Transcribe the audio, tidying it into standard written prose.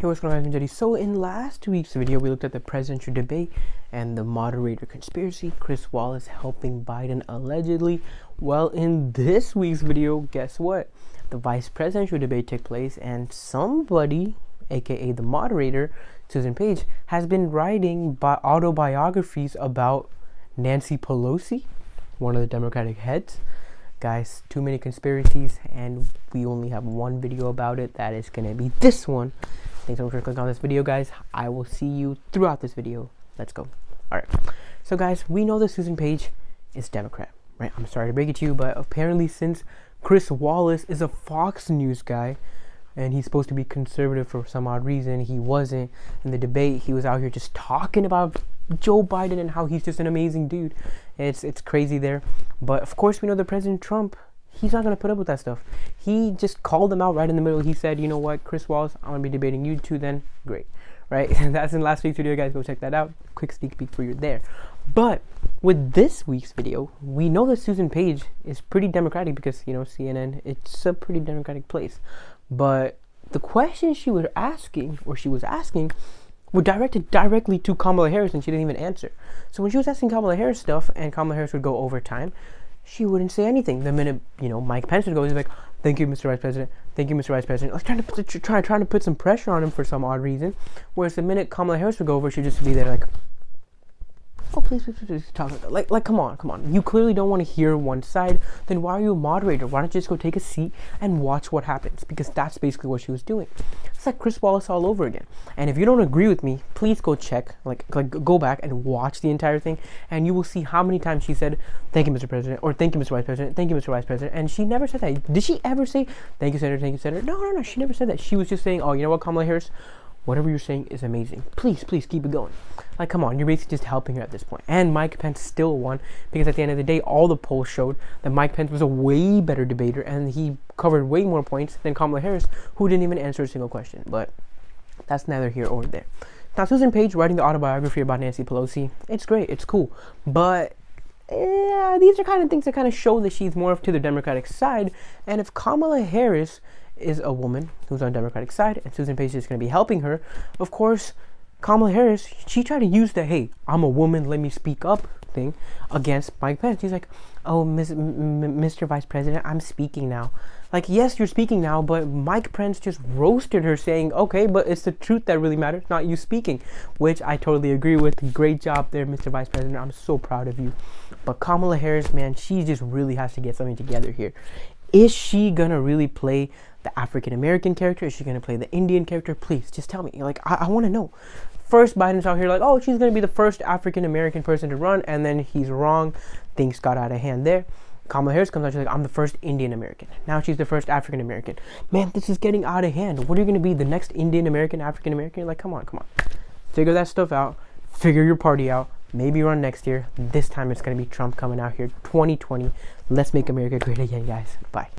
Hey, what's going on, Jedi? So in last week's video, we looked at the presidential debate and the moderator conspiracy, Chris Wallace helping Biden allegedly. Well, in this week's video, guess what? The vice presidential debate took place and somebody, aka the moderator, Susan Page, has been writing autobiographies about Nancy Pelosi, one of the Democratic heads. Guys, too many conspiracies and we only have one video about it. That is going to be this one. Thanks so much for clicking on this video, guys. I will see you throughout this video. Let's go. All right. So, guys, we know that Susan Page is Democrat, right? I'm sorry to break it to you, but apparently since Chris Wallace is a Fox News guy and he's supposed to be conservative for some odd reason, he wasn't. In the debate, he was out here just talking about Joe Biden and how he's just an amazing dude. It's crazy there. But, of course, we know that President Trump, he's not going to put up with that stuff. He just called them out right in the middle. He said, you know what, Chris Wallace, I'm going to be debating you two then. Great. Right? That's in last week's video, guys. Go check that out. Quick sneak peek for you there. But with this week's video, we know that Susan Page is pretty democratic because, you know, CNN, it's a pretty democratic place. But the questions she was asking, were directed directly to Kamala Harris and she didn't even answer. So when she was asking Kamala Harris stuff and Kamala Harris would go over time, she wouldn't say anything. The minute, you know, Mike Pence would go, he's like, thank you, Mr. Vice President. Thank you, Mr. Vice President. Like trying to put some pressure on him for some odd reason. Whereas the minute Kamala Harris would go over, she'd just be there like, oh, please, talk. Like, come on. You clearly don't want to hear one side. Then why are you a moderator? Why don't you just go take a seat and watch what happens? Because that's basically what she was doing. It's like Chris Wallace all over again. And if you don't agree with me, please go check, go back and watch the entire thing, and you will see how many times she said, thank you, Mr. President, or thank you, Mr. Vice President, thank you, Mr. Vice President, and she never said that. Did she ever say, thank you, Senator, thank you, Senator? No, she never said that. She was just saying, oh, you know what, Kamala Harris? Whatever you're saying is amazing. Please keep it going. Like, come on, you're basically just helping her at this point. And Mike Pence still won because at the end of the day, all the polls showed that Mike Pence was a way better debater and he covered way more points than Kamala Harris, who didn't even answer a single question. But that's neither here or there. Now, Susan Page writing the autobiography about Nancy Pelosi, it's great, it's cool. But these are kind of things that kind of show that she's more to the Democratic side. And if Kamala Harris is a woman who's on the Democratic side and Susan Page is going to be helping her, of course, Kamala Harris, she tried to use the, hey, I'm a woman, let me speak up thing against Mike Pence. He's like, oh, Mr. Vice President, I'm speaking now. Like, yes, you're speaking now, but Mike Pence just roasted her saying, okay, but it's the truth that really matters, not you speaking, which I totally agree with. Great job there, Mr. Vice President. I'm so proud of you. But Kamala Harris, man, she just really has to get something together here. Is she going to really play the African-American character? Is she going to play the Indian character? Please, just tell me. Like, I want to know. First, Biden's out here like, oh, she's going to be the first African-American person to run, and then he's wrong. Things got out of hand there. Kamala Harris comes out, she's like, I'm the first Indian-American. Now she's the first African-American. Man, this is getting out of hand. What are you going to be, the next Indian-American, African-American? Like, come on. Figure that stuff out. Figure your party out. Maybe run next year. This time it's going to be Trump coming out here. 2020. Let's make America great again, guys. Bye.